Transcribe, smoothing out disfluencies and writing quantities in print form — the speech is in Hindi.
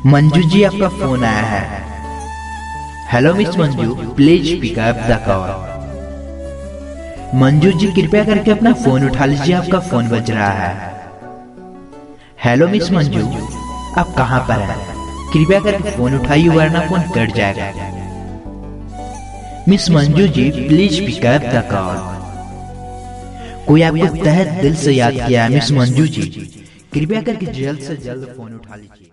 मंजू जी, आपका फोन आया है। Hello miss Manju, please pick up the call. Manju ji, कृपया करके अपना फोन उठा लीजिए, आपका फोन बज रहा है। हेलो मिस मंजू, आप कहां पर हैं? कृपया करके फोन उठाइए वरना फोन कट जाएगा। Miss Manju ji, please pick up the call. कोई आपको तहे दिल से याद किया है मिस मंजू जी, कृपया करके जल्द से जल्द फोन उठा लीजिए।